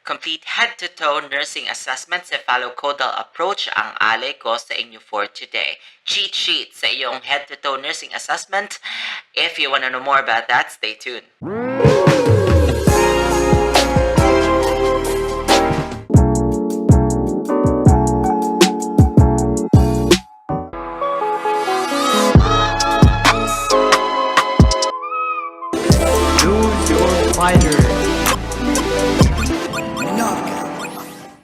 complete head-to-toe nursing assessment cephalocodal approach ang alay ko sa inyo for today. Cheat sheet sa iyong head-to-toe nursing assessment. If you want to know more about that, stay tuned.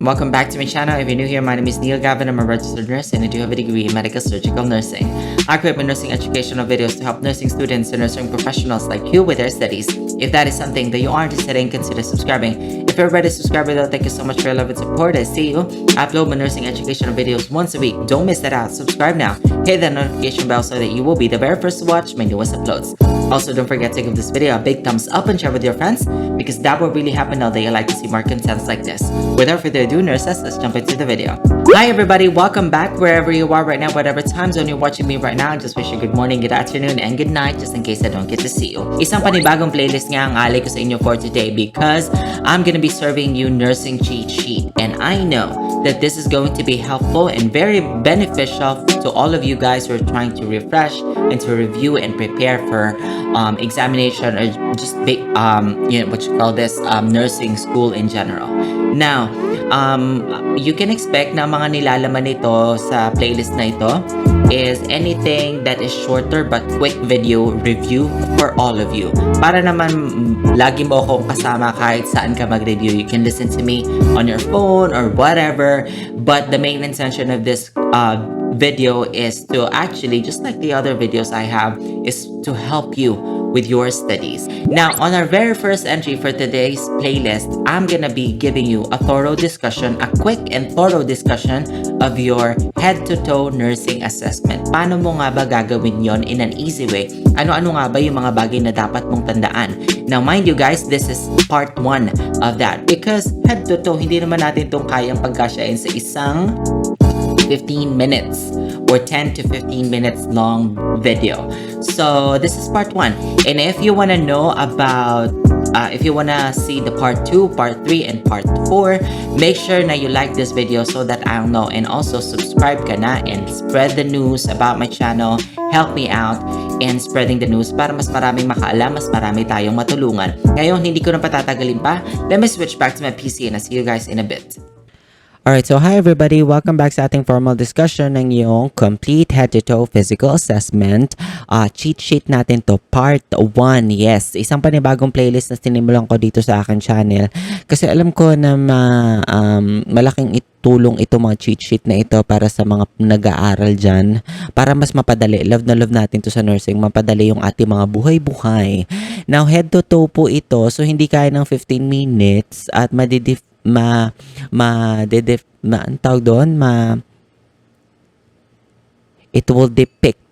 Welcome back to my channel. If you're new here, my name is Neil Gavin. I'm a registered nurse and I do have a degree in medical surgical nursing. I create my nursing educational videos to help nursing students and nursing professionals like you with their studies. If that is something that you are interested in, consider subscribing. If you're already a subscriber though, thank you so much for your love and support. I see you. I upload my nursing educational videos once a week. Don't miss that out. Subscribe now. Hit that notification bell so that you will be the very first to watch my newest uploads. Also, don't forget to give this video a big thumbs up and share with your friends because that will really happen now that you like to see more contents like this. Without further ado, nurses, let's jump into the video. Hi everybody, welcome back wherever you are right now, whatever time zone you're watching me right now. I just wish you good morning, good afternoon, and good night just in case I don't get to see you. Isang panibagong playlist nga ang alay ko sa inyo for today because I'm gonna be serving you nursing cheat sheet, and I know that this is going to be helpful and very beneficial to all of you guys who are trying to refresh and to review and prepare for examination or just what you call this nursing school in general. Now, you can expect na mga nilalaman nito sa playlist na ito is anything that is shorter but quick video review for all of you. Para naman lagi mo akong kasama kahit saan ka mag-review. You can listen to me on your phone or whatever. But the main intention of this video is to actually, just like the other videos I have, is to help you with your studies. Now, on our very first entry for today's playlist, I'm gonna be giving you a thorough discussion, a quick and thorough discussion of your head-to-toe nursing assessment. Paano mo nga ba gagawin yon in an easy way? Ano-ano nga ba yung mga bagay na dapat mong tandaan? Now, mind you guys, this is part 1 of that because head-to-toe, hindi naman natin itong kayang pagkasyain sa isang 15 minutes or 10 to 15 minutes long video. So this is part 1, and if you want to know about if you want to see the part 2, part 3, and part 4, make sure na you like this video so that I'll know, and also subscribe ka na and spread the news about my channel. Help me out in spreading the news para mas maraming makaalam, mas marami tayong matulungan. Ngayon, hindi ko na patatagalin pa. Let me switch back to my PC and I'll see you guys in a bit. Alright, so hi everybody, welcome back sa ating formal discussion ng yung complete head-to-toe physical assessment. Cheat sheet natin to, part 1. Yes, isang panibagong playlist na sinimulan ko dito sa akin channel. Kasi alam ko na malaking tulong ito mga cheat sheet na ito para sa mga nag-aaral dyan. Para mas mapadali, love na love natin to sa nursing, mapadali yung ating mga buhay-buhay. Now, head-to-toe po ito, so hindi kaya ng 15 minutes at it will depict,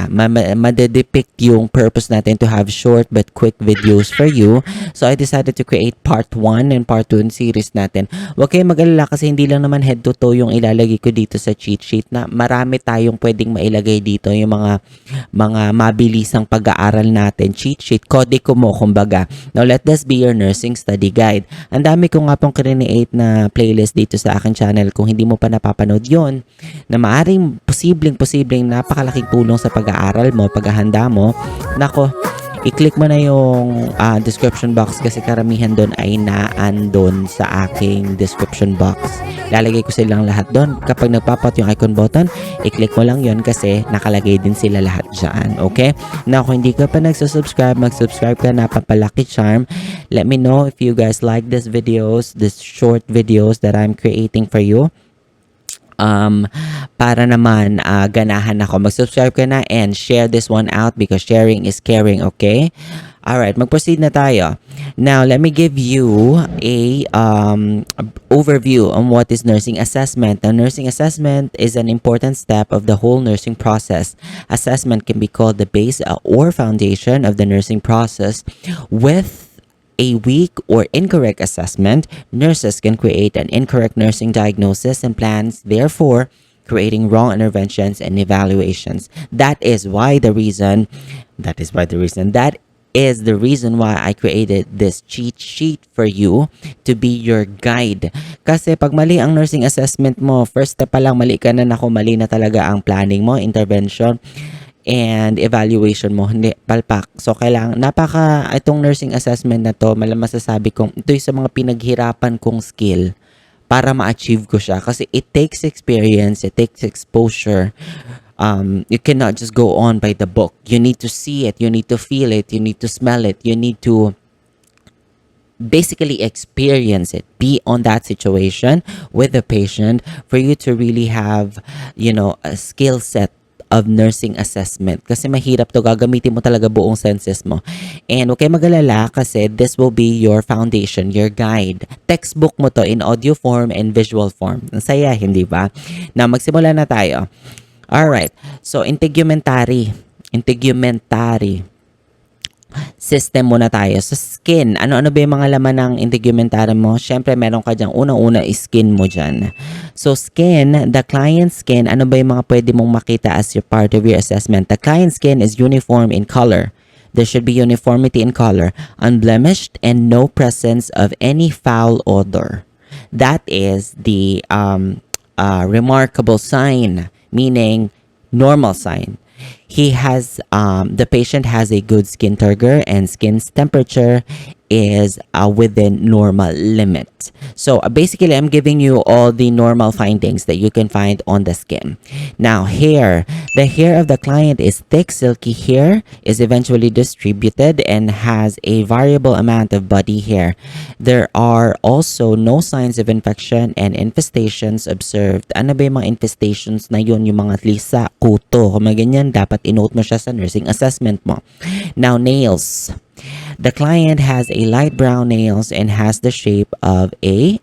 ma-depict yung purpose natin to have short but quick videos for you. So I decided to create part 1 and part 2 in series natin. Huwag kayong mag-alala kasi hindi lang naman head to toe yung ilalagay ko dito sa cheat sheet, na marami tayong pwedeng mailagay dito, yung mga mabilisang pag-aaral natin. Cheat sheet, kodeko mo kumbaga. Now let this be your nursing study guide. Ang dami ko nga pong create na playlist dito sa akin channel. Kung hindi mo pa napapanood yon, na maaring posibleng napakalaking tulong sa pag-aaral mo, paghahanda mo, nako, i-click mo na yung description box kasi karamihan doon ay naandun sa aking description box. Lalagay ko silang lahat doon. Kapag nagpapat yung icon button, i-click mo lang yon kasi nakalagay din sila lahat dyan. Okay? Now, kung hindi ka pa mag-subscribe ka na, papalaki charm. Let me know if you guys like these short videos that I'm creating for you. Para naman ganahan ako. Mag-subscribe ka na and share this one out because sharing is caring, okay? Alright, mag-proceed na tayo. Now, let me give you a overview on what is nursing assessment. Now, nursing assessment is an important step of the whole nursing process. Assessment can be called the base or foundation of the nursing process. With a weak or incorrect assessment, nurses can create an incorrect nursing diagnosis and plans, therefore creating wrong interventions and evaluations. That is why the reason that is the reason why I created this cheat sheet for you to be your guide. Kasi pag mali ang nursing assessment mo, first step pa lang mali ka na, naku, mali na talaga ang planning mo, intervention, and evaluation mo, hindi, palpak. So, itong nursing assessment na to, masasabi kong, ito yung sa mga pinaghirapan kong skill para ma-achieve ko siya. Kasi it takes experience, it takes exposure. You cannot just go on by the book. You need to see it, you need to feel it, you need to smell it, you need to basically experience it, be on that situation with the patient for you to really have, a skill set of nursing assessment. Kasi mahirap to, gagamitin mo talaga buong senses mo. And huwag kayo mag-alala kasi this will be your foundation, your guide. Textbook mo to in audio form and visual form. Ang saya, hindi ba? Now, magsimula na tayo. Alright, so integumentary system muna tayo. So skin, ano-ano ba yung mga laman ng integumentary mo? Syempre, meron ka dyan. Unang-una is skin mo dyan. So skin, the client skin, ano ba yung mga pwede mong makita as your part of your assessment? The client skin is uniform in color. There should be uniformity in color, unblemished, and no presence of any foul odor. That is the remarkable sign, meaning normal sign. The patient has a good skin turgor and skin's temperature is within normal limit. So basically, I'm giving you all the normal findings that you can find on the skin. Now, hair. The hair of the client is thick, silky hair, is eventually distributed and has a variable amount of body hair. There are also no signs of infection and infestations observed. Ano ba yung mga infestations na yun? Yung mga lisa, kuto, kung ganyan, dapat inote mo siya sa nursing assessment mo. Now, nails. The client has a light brown nails and has the shape of a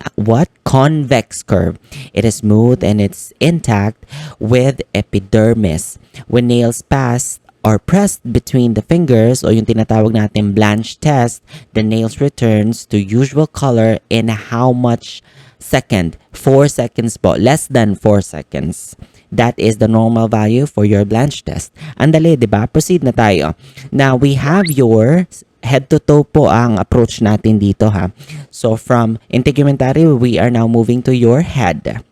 convex curve. It is smooth and it's intact with epidermis. When nails pass or pressed between the fingers o yung tinatawag natin blanch test, the nails returns to usual color in how much second? 4 seconds po. Less than 4 seconds. That is the normal value for your blanch test. Andali, di ba? Proceed na tayo. Now, we have your head to toe po ang approach natin dito, ha. So, from integumentary, we are now moving to your head.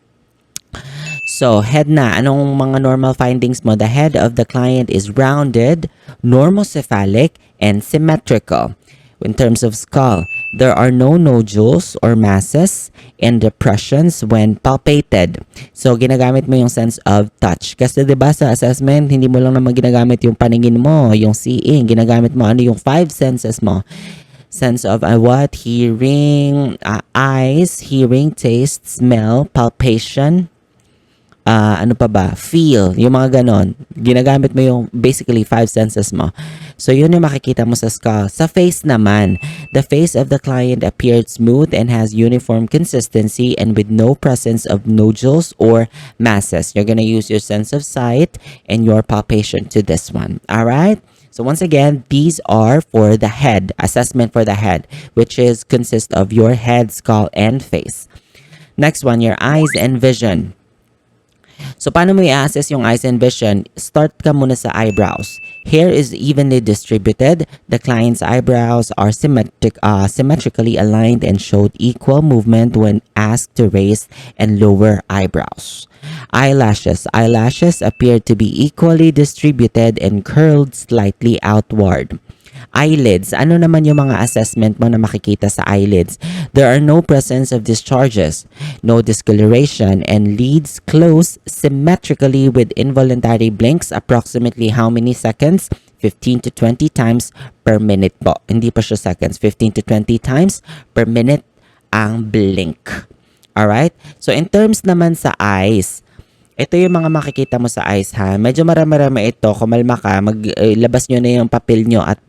So, head na. Anong mga normal findings mo? The head of the client is rounded, normocephalic, and symmetrical. In terms of skull, there are no nodules or masses and depressions when palpated. So, ginagamit mo yung sense of touch. Kasi diba sa assessment, hindi mo lang naman ginagamit yung paningin mo, yung seeing. Ginagamit mo yung 5 senses mo. Sense of what? Hearing, eyes, hearing, taste, smell, palpation, ano pa ba? Feel, yung mga ganon. Ginagamit mo yung basically 5 senses mo. So, yun yung makikita mo sa skull. Sa face naman, the face of the client appeared smooth and has uniform consistency and with no presence of nodules or masses. You're gonna use your sense of sight and your palpation to this one. Alright? So, once again, these are for the head, assessment for the head, which consists of your head, skull, and face. Next one, your eyes and vision. So, paano mo i-assess yung eyes and vision? Start ka muna sa eyebrows. Hair is evenly distributed. The client's eyebrows are symmetrically aligned and showed equal movement when asked to raise and lower eyebrows. Eyelashes. Eyelashes appear to be equally distributed and curled slightly outward. Eyelids. Ano naman yung mga assessment mo na makikita sa eyelids? There are no presence of discharges, no discoloration, and lids close symmetrically with involuntary blinks. Approximately how many seconds? 15 to 20 times per minute po. Hindi pa siya seconds. 15 to 20 times per minute ang blink. Alright? So, in terms naman sa eyes, ito yung mga makikita mo sa eyes, ha. Medyo marami-rami ito. Kumalma ka, labas nyo na yung papel nyo at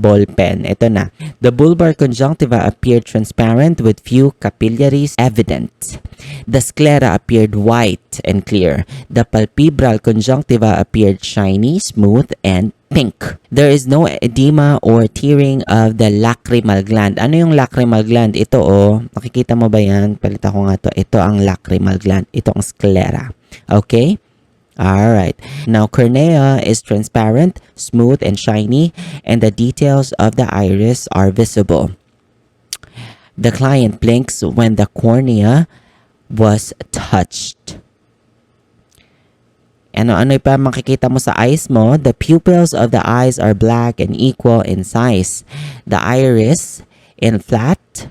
ball pen. Ito na. The bulbar conjunctiva appeared transparent with few capillaries evident. The sclera appeared white and clear. The palpebral conjunctiva appeared shiny, smooth, and pink. There is no edema or tearing of the lacrimal gland. Ano yung lacrimal gland? Ito, makikita mo ba yan? Palita ko nga to. Ito ang lacrimal gland. Ito ang sclera. Okay? Alright, now cornea is transparent, smooth, and shiny, and the details of the iris are visible. The client blinks when the cornea was touched. Ano pa makikita mo sa eyes mo? The pupils of the eyes are black and equal in size. The iris in flat.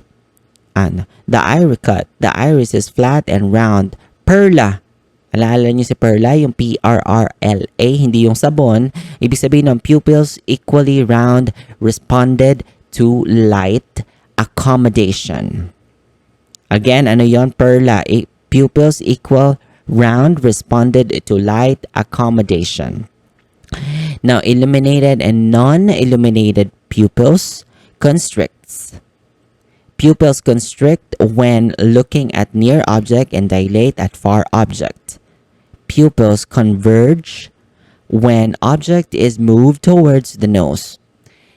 The iris is flat and round. Perla. Alala niyo si Perla, yung P-R-R-L-A, hindi yung sabon. Ibig sabihin ng pupils equally round, responded to light accommodation. Again, ano yon? Perla. Pupils equal round, responded to light accommodation. Now, illuminated and non-illuminated pupils constricts. Pupils constrict when looking at near object and dilate at far object. Pupils converge when object is moved towards the nose.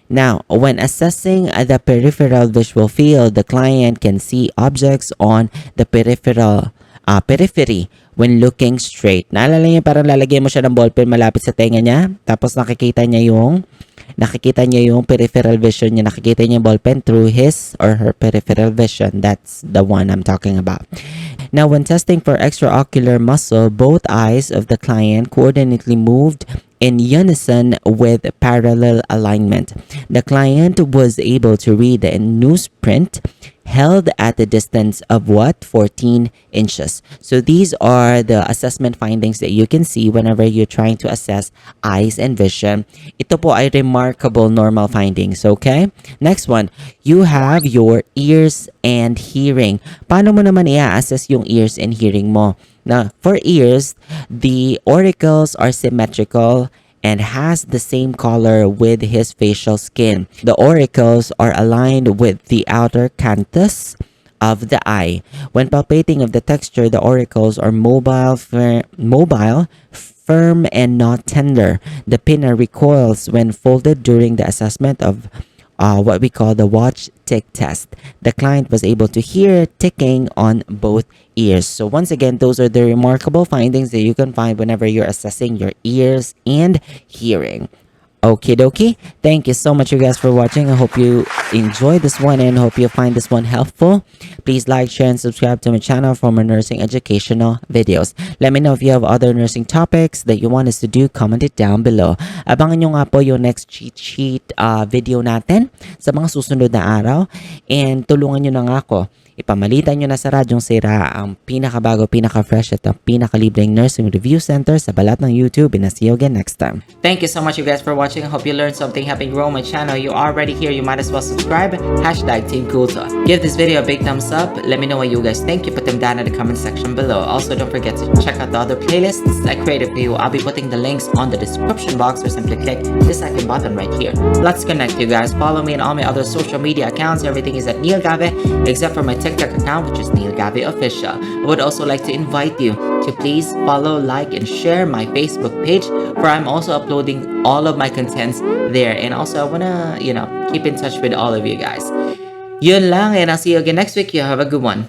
Now, when assessing the peripheral visual field, the client can see objects on the periphery when looking straight. Naalala niyo parang lalagyan mo siya ng ballpen malapit sa tenga niya, tapos nakikita niya yung peripheral vision niya, nakikita niya yung ballpen through his or her peripheral vision. That's the one I'm talking about. Now, when testing for extraocular muscle, both eyes of the client coordinately moved in unison with parallel alignment. The client was able to read the newsprint held at the distance of 14 inches. So these are the assessment findings that you can see whenever you're trying to assess eyes and vision. Ito po ay remarkable normal findings, okay? Next one, you have your ears and hearing. Paano mo naman i-assess yung ears and hearing mo? Now, for ears, the auricles are symmetrical and has the same color with his facial skin. The auricles are aligned with the outer canthus of the eye. When palpating of the texture, the auricles are mobile, firm, and not tender. The pinna recoils when folded during the assessment of what we call the watch tick test. The client was able to hear ticking on both ears. So once again, those are the remarkable findings that you can find whenever you're assessing your ears and hearing. Okie dokie. Thank you so much, you guys, for watching. I hope you enjoyed this one and hope you find this one helpful. Please like, share, and subscribe to my channel for more nursing educational videos. Let me know if you have other nursing topics that you want us to do. Comment it down below. Abangan nyo nga po yung next cheat sheet video natin sa mga susunod na araw. And tulungan nyo na nga ako. Ipamalitan nyo na sa Radyong Sira ang pinakabago, pinaka-fresh at ang pinakalibreng nursing review center sa balat ng YouTube. And I'll see you again next time. Thank you so much, you guys, for watching. I hope you learned something, helping grow my channel. You are already here, you might as well subscribe. Hashtag Team Cool Talk. Give this video a big thumbs up. Let me know what you guys think. You put them down in the comment section below. Also, don't forget to check out the other playlists I created for you. I'll be putting the links on the description box or simply click the second button right here. Let's connect, you guys. Follow me on all my other social media accounts. Everything is at Neil Gave, except for my TikTok account, which is Neil Gave Official. I would also like to invite you to please follow, like, and share my Facebook page, where I'm also uploading all of my contents there. And also, I wanna, keep in touch with all of you guys. Yun lang, and I'll see you again next week. You have a good one.